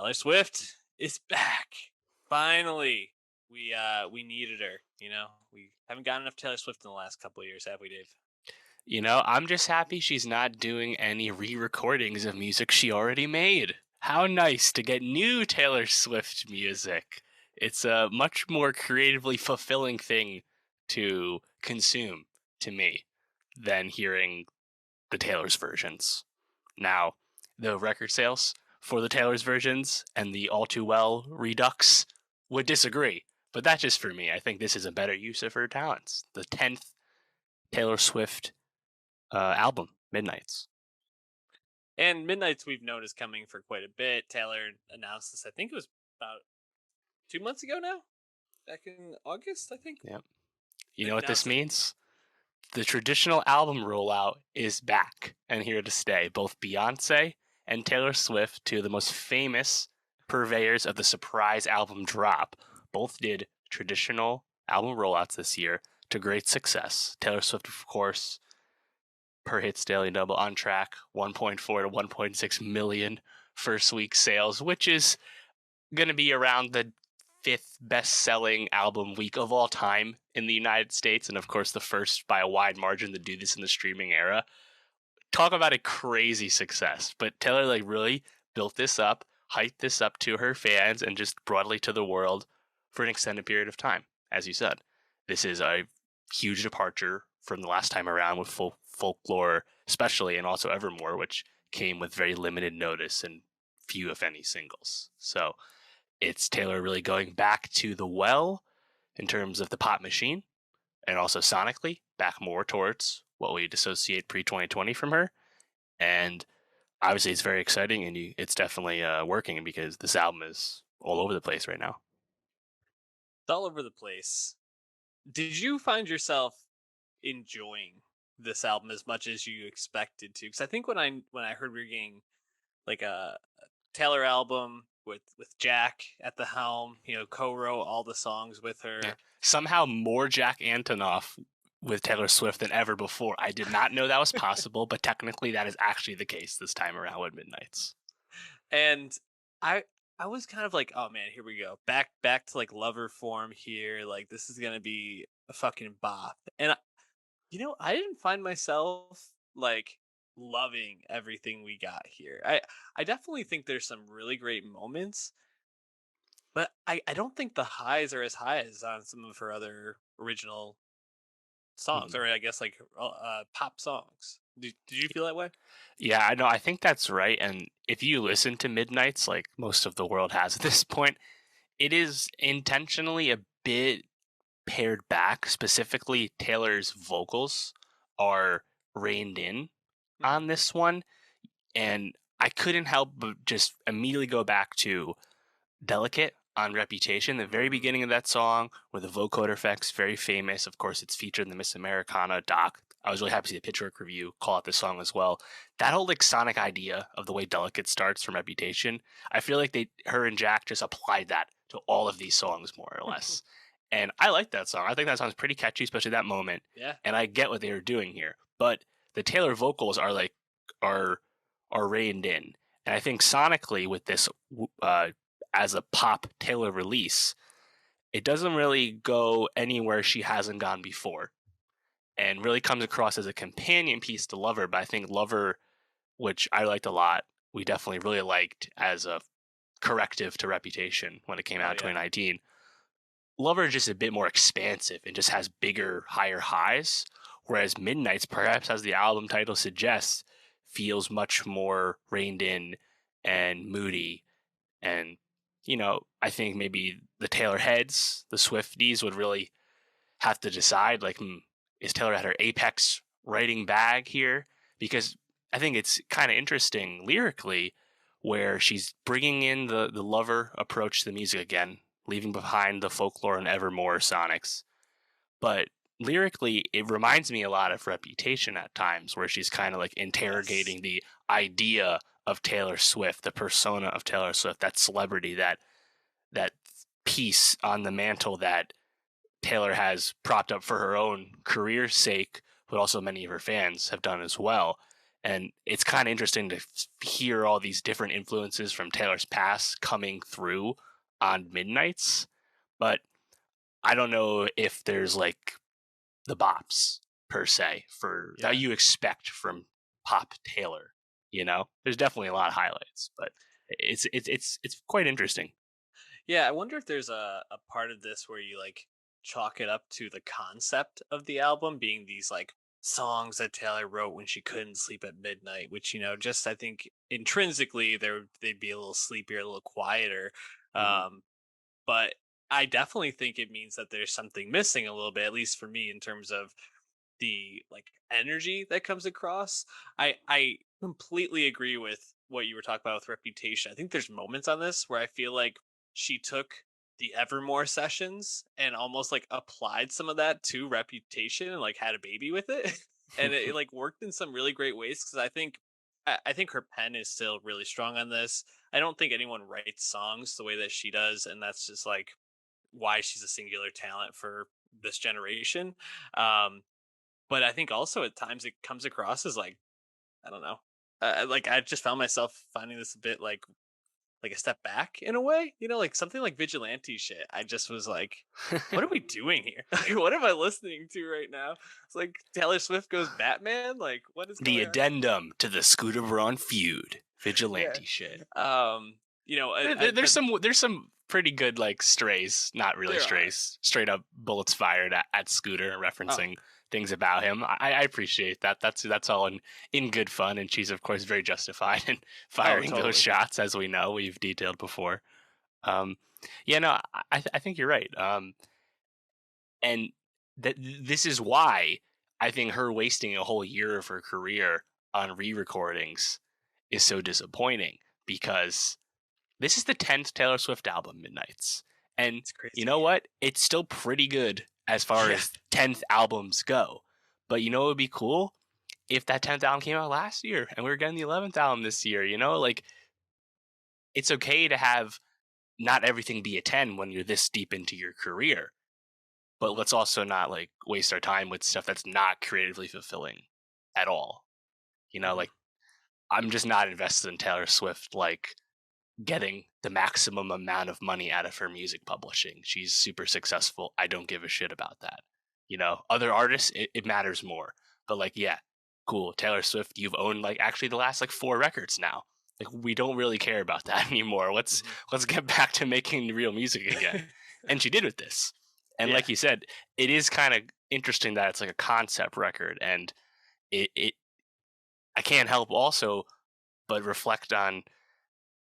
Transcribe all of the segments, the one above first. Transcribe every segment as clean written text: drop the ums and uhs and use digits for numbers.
Taylor Swift is back. Finally. We needed her, you know. We haven't gotten enough Taylor Swift in the last couple of years, have we, Dave? You know, I'm just happy she's not doing any re-recordings of music she already made. How nice to get new Taylor Swift music. It's a much more creatively fulfilling thing to consume to me than hearing the Taylor's versions. Now, the record sales for the Taylor's versions and the All Too Well redux would disagree, but that's just for me. I think this is a better use of her talents. The 10th Taylor Swift album, Midnights. And Midnights we've known is coming for quite a bit. Taylor announced this, I think it was about 2 months ago now? Back in August, I think? Yep. You know what this means? The traditional album rollout is back and here to stay. Both Beyonce and Taylor Swift, two of the most famous purveyors of the surprise album drop, both did traditional album rollouts this year to great success. Taylor Swift, of course, per hits daily double on track, 1.4 to 1.6 million first week sales, which is going to be around the fifth best-selling album week of all time in the United States, and of course the first by a wide margin to do this in the streaming era. Talk about a crazy success. But Taylor really built this up, hyped this up to her fans, and just broadly to the world for an extended period of time. As you said, this is a huge departure from the last time around with Folklore especially, and also Evermore, which came with very limited notice and few, if any, singles. So it's Taylor really going back to the well in terms of the pop machine, and also sonically back more towards what we'd associate pre-2020 from her. And obviously it's very exciting, and it's definitely working because this album is all over the place right now. It's all over the place. Did you find yourself enjoying this album as much as you expected to? Because I think when I heard we were getting like a Taylor album with Jack at the helm, co-wrote all the songs with her. Yeah. Somehow more Jack Antonoff with Taylor Swift than ever before. I did not know that was possible, but technically that is actually the case this time around with Midnights. And I was kind of like, oh man, here we go. Back to like lover form here. Like this is gonna be a fucking bop. And I didn't find myself like loving everything we got here. I definitely think there's some really great moments, but I don't think the highs are as high as on some of her other original songs, or I guess like pop songs. Did you feel that way? Yeah, I know. I think that's right. And if you listen to Midnights, like most of the world has at this point, it is intentionally a bit pared back. Specifically, Taylor's vocals are reined in on this one. And I couldn't help but just immediately go back to Delicate on Reputation, the very beginning of that song, where the vocoder effect's very famous. Of course, it's featured in the Miss Americana doc. I was really happy to see the Pitchfork review call out this song as well. That whole sonic idea of the way Delicate starts from Reputation, I feel like her and Jack just applied that to all of these songs more or less. And I like that song. I think that song's pretty catchy, especially that moment. Yeah. And I get what they were doing here. But the Taylor vocals are reined in. And I think sonically with this as a pop Taylor release, it doesn't really go anywhere she hasn't gone before, and really comes across as a companion piece to Lover. But I think Lover, which I liked a lot, we definitely really liked as a corrective to Reputation when it came out in 2019. Lover is just a bit more expansive and just has bigger, higher highs, whereas Midnights, perhaps as the album title suggests, feels much more reined in and moody. And I think maybe the Taylor heads, the Swifties, would really have to decide, is Taylor at her apex writing bag here? Because I think it's kind of interesting lyrically where she's bringing in the Lover approach to the music again, leaving behind the Folklore and Evermore sonics. But lyrically, it reminds me a lot of Reputation at times, where she's kind of interrogating the idea of Taylor Swift, the persona of Taylor Swift, that celebrity, that piece on the mantle that Taylor has propped up for her own career's sake, but also many of her fans have done as well. And it's kind of interesting to hear all these different influences from Taylor's past coming through on Midnight's. But I don't know if there's like the bops per se for that Yeah. you expect from pop Taylor. You know, there's definitely a lot of highlights, but it's quite interesting. Yeah, I wonder if there's a part of this where you like chalk it up to the concept of the album being these like songs that Taylor wrote when she couldn't sleep at midnight, which just I think intrinsically they'd be a little sleepier, a little quieter. Hmm. Um, but I definitely think it means that there's something missing a little bit, at least for me, in terms of the like energy that comes across. I completely agree with what you were talking about with Reputation. I think there's moments on this where I feel like she took the Evermore sessions and almost like applied some of that to Reputation and like had a baby with it. And it like worked in some really great ways because I think her pen is still really strong on this. I don't think anyone writes songs the way that she does, and that's just like why she's a singular talent for this generation. Um, but I think also at times it comes across as like I don't know, like I just found myself finding this a bit like a step back in a way, like something like vigilante shit. I just was like, what are we doing here? Like, what am I listening to right now? It's like Taylor Swift goes Batman. Like, what is The going on? addendum to the Scooter Braun feud, Yeah. vigilante shit. There's some pretty good like strays, not really There are. strays, straight up bullets fired at Scooter, Oh, referencing things about him. I appreciate that. That's all in good fun, and she's of course very justified in oh, firing those totally. shots, as we know we've detailed before. Um, yeah, no, I think you're right. And that this is why I think her wasting a whole year of her career on re-recordings is so disappointing because this is the 10th Taylor Swift album, Midnights. And It's you crazy. know what? It's still pretty good as far Yeah. as 10th albums go. But you know what would be cool? If that 10th album came out last year and we are getting the 11th album this year, like it's okay to have not everything be a 10 when you're this deep into your career. But Mhm. let's also not like waste our time with stuff that's not creatively fulfilling at all. Mhm. Like I'm just not invested in Taylor Swift like getting the maximum amount of money out of her music publishing. She's super successful. I don't give a shit about that. Other artists, it matters more. But like, yeah, cool. Taylor Swift, you've owned like actually the last like 4 records now. Like we don't really care about that anymore. Mhm. Let's get back to making real music again. And she did with this. And Yeah. like you said, it is kind of interesting that it's like a concept record and it I can't help also but reflect on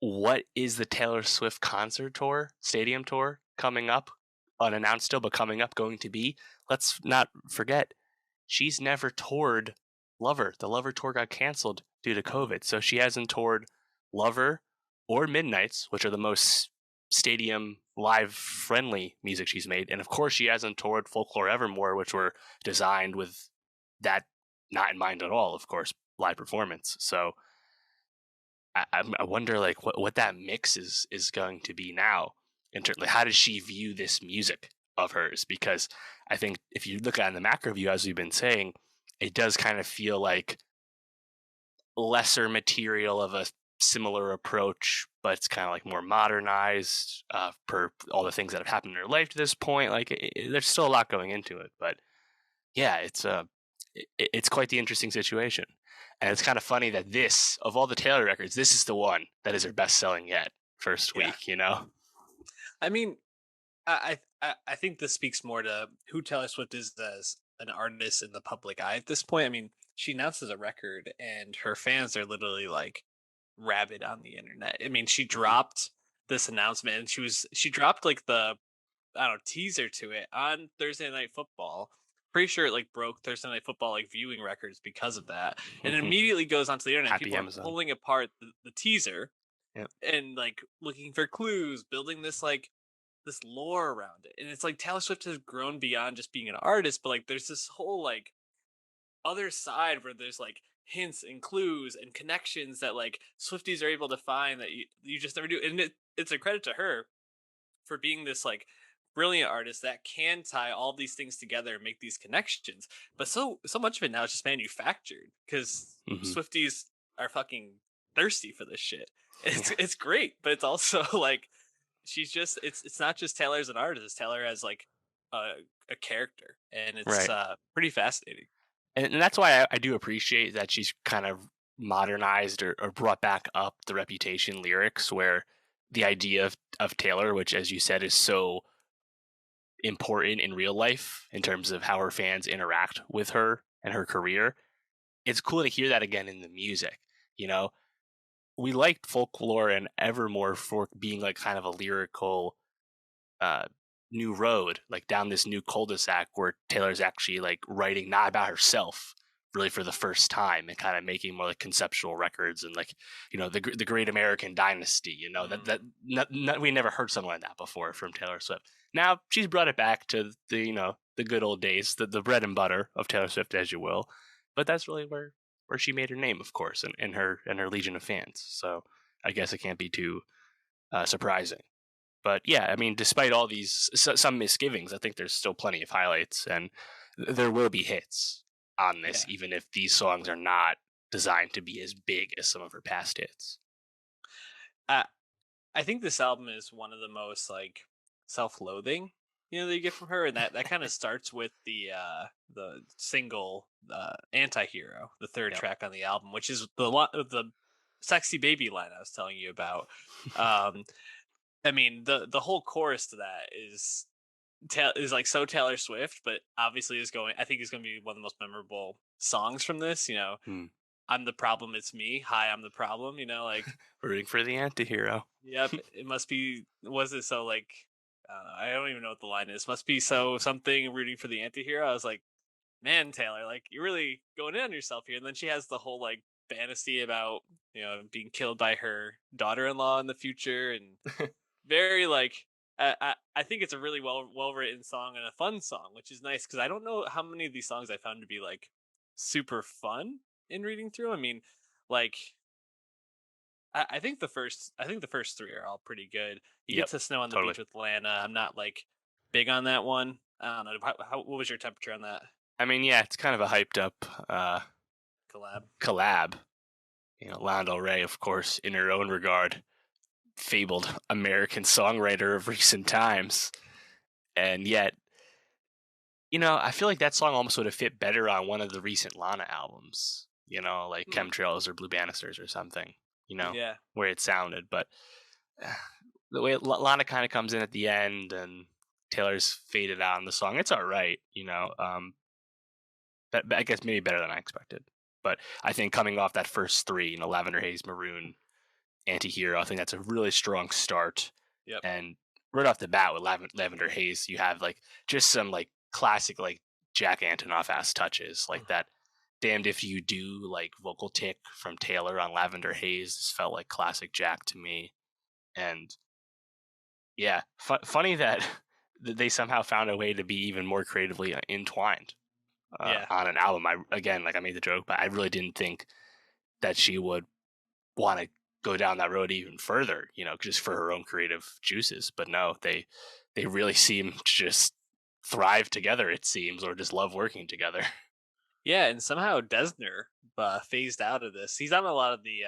what is the Taylor Swift concert tour, stadium tour coming up, unannounced still, but coming up going to be? Let's not forget, she's never toured Lover. The Lover tour got canceled due to Mhm. COVID. So she hasn't toured Lover or Midnights, which are the most stadium live friendly music she's made. And of course, she hasn't toured Folklore Evermore, which were designed with that not in mind at all, of course, live performance. So I wonder like what that mix is going to be now in terms like how does she view this music of hers? Because I think if you look at it in the macro view, as we've been saying, it does kind of feel like lesser material of a similar approach, but it's kind of like more modernized per all the things that have happened in her life to this point. Like there's still a lot going into it, but yeah, it's quite the interesting situation. And it's kind of funny that this, of all the Taylor records, this is the one that is her best selling yet. First Yeah. week. I mean, I think this speaks more to who Taylor Swift is as an artist in the public eye at this point. I mean, she announces a record, and her fans are literally like rabid on the internet. I mean, she Hmm. dropped this announcement, and she dropped like the I don't know teaser to it on Thursday Night Football. Pretty sure it like broke Thursday Night Football like viewing records because of that, and it immediately goes onto the internet. And Happy people are Amazon. pulling apart the teaser Yep. and like looking for clues, building this lore around it. And it's like Taylor Swift has grown beyond just being an artist, but like there's this whole like other side where there's like hints and clues and connections that like Swifties are able to find that you just never do. And it's a credit to her for being this like brilliant artist that can tie all these things together and make these connections. But so much of it now is just manufactured because Hmm. Swifties are fucking thirsty for this shit. It's Yeah. it's great, but it's also like she's just it's not just Taylor as an artist. It's Taylor as like a a character, and it's Right. pretty fascinating. And that's why I do appreciate that she's kind of modernized or brought back up the Reputation lyrics, where the idea of Taylor, which, as you said, is so important in real life in terms of how her fans interact with her and her career. It's cool to hear that again in the music. You know, we liked Folklore and Evermore for being like kind of a lyrical uh, new road, like down this new cul-de-sac where Taylor's actually like writing not about herself really for the first time and kind of making more like conceptual records and like the Great American Dynasty. That Mm. we never heard something like that before from Taylor Swift. Now she's brought it back to the the good old days, the bread and butter of Taylor Swift, as you will. But that's really where she made her name, of course, and her legion of fans. So I guess it can't be too surprising. But yeah, I mean, despite all these some misgivings, I think there's still plenty of highlights, and there will be hits on this, Yeah. even if these songs are not designed to be as big as some of her past hits. I I think this album is one of the most like self-loathing, that you get from her, and that kind of starts with the single "Anti-Hero," the third Yep. track on the album, which is the sexy baby line I was telling you about. Um, I mean, the whole chorus to that is like so Taylor Swift, but obviously is going. I think is going to be one of the most memorable songs from this. Hmm. I'm the problem, it's me. Hi, I'm the problem. Like Rooting for the antihero. yep, it must be. Was it so like? I don't even know what the line is. Must be so something rooting for the antihero. I was like, man, Taylor, like you're really going in on yourself here. And then she has the whole like fantasy about being killed by her daughter-in-law in the future, and very like. I think it's a really well written song and a fun song, which is nice because I don't know how many of these songs I found to be like super fun in reading through. I mean, like I think the first three are all pretty good. You get Yep. to Snow on the Totally. Beach with Lana. I'm not like big on that one. I don't know. What was your temperature on that I mean, yeah, it's kind of a hyped up collab? collab. Lana Del Rey, of course, in her own regard, fabled American songwriter of recent times, and yet I feel like that song almost would have fit better on one of the recent Lana albums, like Hmm. Chemtrails or Blue Banisters or something, Yeah, where it sounded. But uh, the way Lana kind of comes in at the end and Taylor's faded out in the song, it's all right, I guess maybe better than I expected. But I think coming off that first three, Lavender Haze, Maroon, Anti-Hero, I think that's a really strong start. yep. And right off the bat with Lavender Haze, you have like just some like classic like Jack Antonoff ass touches, like that damned if you do like vocal tick from Taylor on Lavender Haze. This felt like classic Jack to me. And yeah, funny that they somehow found a way to be even more creatively entwined Yeah, on an album. I made the joke, but I really didn't think that she would want to go down that road even further, just for her own creative juices. But no, they really seem to just thrive together, it seems, or just love working together. yeah. And somehow Desner phased out of this. He's on a lot of the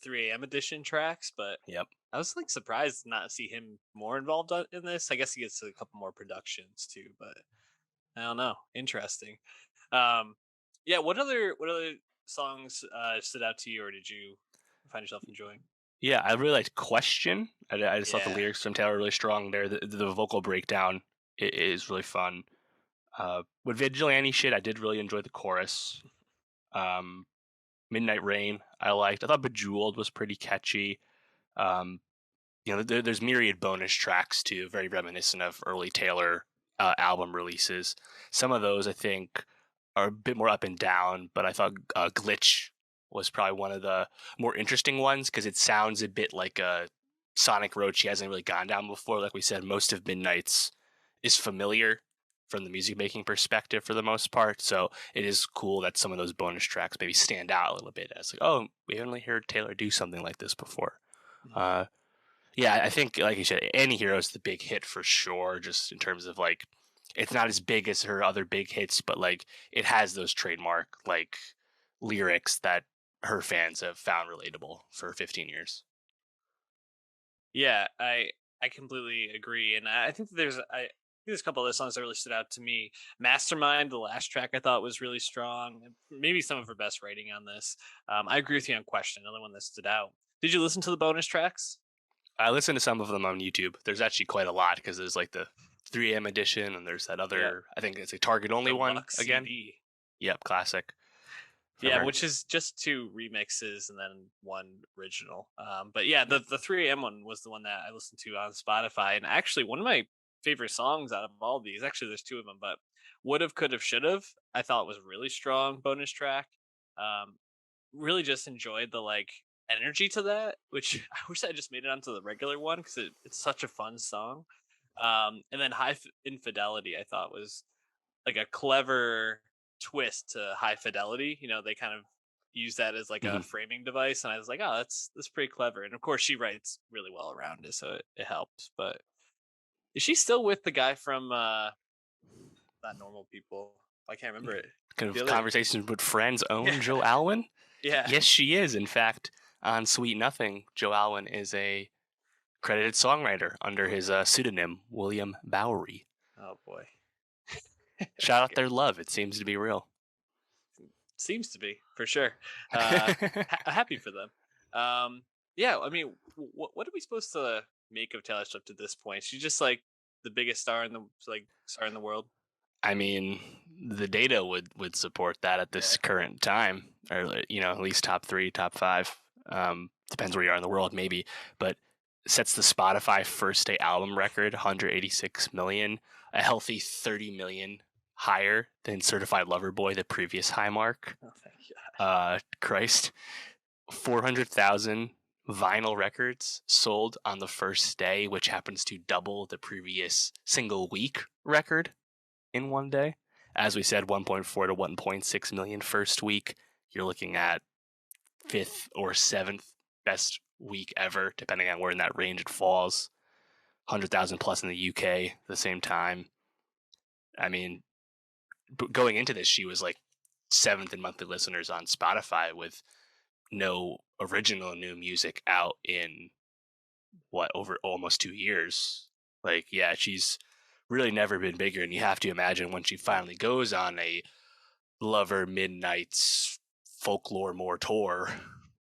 3 a.m. edition tracks, but Yep. I was like surprised to not see him more involved in this. I guess he gets a couple more productions too, but I don't know. Interesting. Um, yeah. What other songs stood out to you, or did you find yourself enjoying? Yeah, I really liked Question. I just thought the Yeah. lyrics from Taylor were really strong there. The vocal breakdown is really fun. With Vigilante shit, I did really enjoy the chorus. Um, Midnight Rain, I liked. I thought Bejeweled was pretty catchy. Um, there's myriad bonus tracks too, very reminiscent of early Taylor album releases. Some of those I think are a bit more up and down, but I thought Glitch was probably one of the more interesting ones because it sounds a bit like a sonic road she hasn't really gone down before. Like we said, most of Midnight's is familiar from the music making perspective for the most part. So it is cool that some of those bonus tracks maybe stand out a little bit as like, oh, we haven't really heard Taylor do something like this before. Mhm. Uh, Yeah, I think, like you said, Any Hero is the big hit for sure. Just in terms of like, it's not as big as her other big hits, but like it has those trademark like lyrics that her fans have found relatable for 15 years. Yeah, I completely agree, and I think that there's a couple of songs that really stood out to me. Mastermind, the last track, I thought was really strong. And maybe some of her best writing on this. I agree with you on Question, another one that stood out. Did you listen to the bonus tracks? I listen to some of them on YouTube. There's actually quite a lot because there's like the 3 a.m. edition, and there's that Yeah, other. I think it's a Target only one deluxe again. CD. Yep, classic from Yeah, her. which is just two remixes and then one original. But yeah, the 3 a.m. one was the one that I listened to on Spotify, and actually one of my favorite songs out of all of these. Actually, there's two of them, but would have, could have, should have. I thought was a really strong bonus track. Um, really just enjoyed the like energy to that, which I wish I just made it onto the regular one because it's such a fun song. And then Infidelity, I thought was like a clever twist to High Fidelity. You know, they kind of use that as like a Mhm. framing device, and I was like, oh, that's pretty clever. And of course, she writes really well around it, so it helps. But is she still with the guy from not Normal People? I can't remember it. Kind The of other, conversations with friends yeah, own Joe Alwyn. yeah. Yes, she is. In fact, on Sweet Nothing, Joe Alwyn is a credited songwriter under his pseudonym William Bowery. Oh boy, Shout out their love. It seems to be real. seems to be for sure. Happy for them. Yeah, I mean, what are we supposed to make of Taylor Swift at this point? She's just like the biggest star in the world. I mean, the data would support that at Yeah. this current time, or at least top three, top five. Depends where you are in the world, maybe, but sets the Spotify first day album record, 186 million, a healthy 30 million higher than Certified Lover Boy, the previous high mark. Oh, thank you. Christ, 400,000 vinyl records sold on the first day, which happens to double the previous single week record in one day. As we said, 1.4 to 1.6 million first week. You're looking at fifth or seventh best week ever, depending on where in that range it falls. 100,000 plus in the UK at the same time. I mean, going into this, she was like seventh in monthly listeners on Spotify with no original new music out in over almost 2 years. Like, yeah, she's really never been bigger, and you have to imagine when she finally goes on a Lover Midnight's Folklore More tour,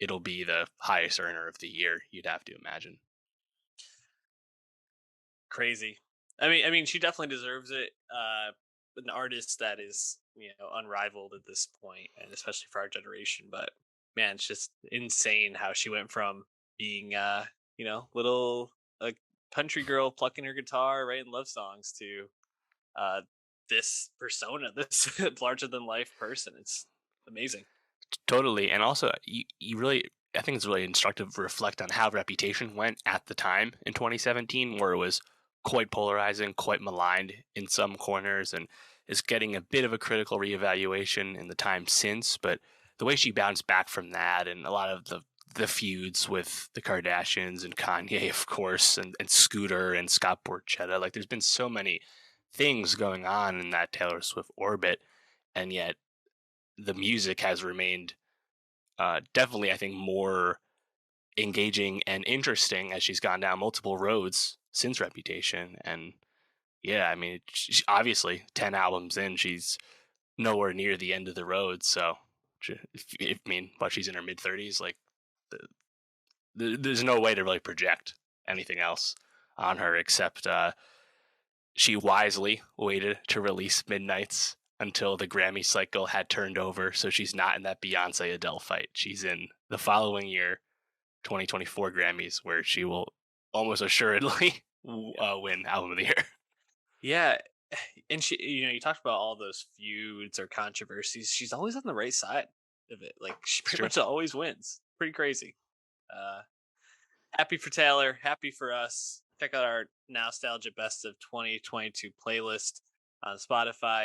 it'll be the highest earner of the year. You'd have to imagine. Crazy. I mean, she definitely deserves it. An artist that is unrivaled at this point, and especially for our generation. But man, it's just insane how she went from being little a country girl plucking her guitar, writing love songs to uh this persona, this larger than life person. It's amazing. Totally, and also you really, I think it's really instructive to reflect on how Reputation went at the time in 2017, where it was quite polarizing, quite maligned in some corners, and is getting a bit of a critical reevaluation in the time since. But the way she bounced back from that, and a lot of the feuds with the Kardashians and Kanye, of course, and Scooter and Scott Borchetta, like there's been so many things going on in that Taylor Swift orbit, and yet the music has remained definitely, I think, more engaging and interesting as she's gone down multiple roads since Reputation. And yeah, I mean, obviously 10 albums in, she's nowhere near the end of the road. So, I mean, but she's in her mid 30s. Like, there's no way to really project anything else on her except she wisely waited to release Midnights until the Grammy cycle had turned over, so she's not in that Beyonce Adele fight. She's in the following year, 2024 Grammys, where she will almost assuredly win Album of the Year. Yeah, and she, you talked about all those feuds or controversies. She's always on the right side of it. Like she It's pretty true. much always wins. Pretty crazy. Uh, Happy for Taylor. Happy for us. Check out our Nostalgia Best of 2022 playlist on Spotify.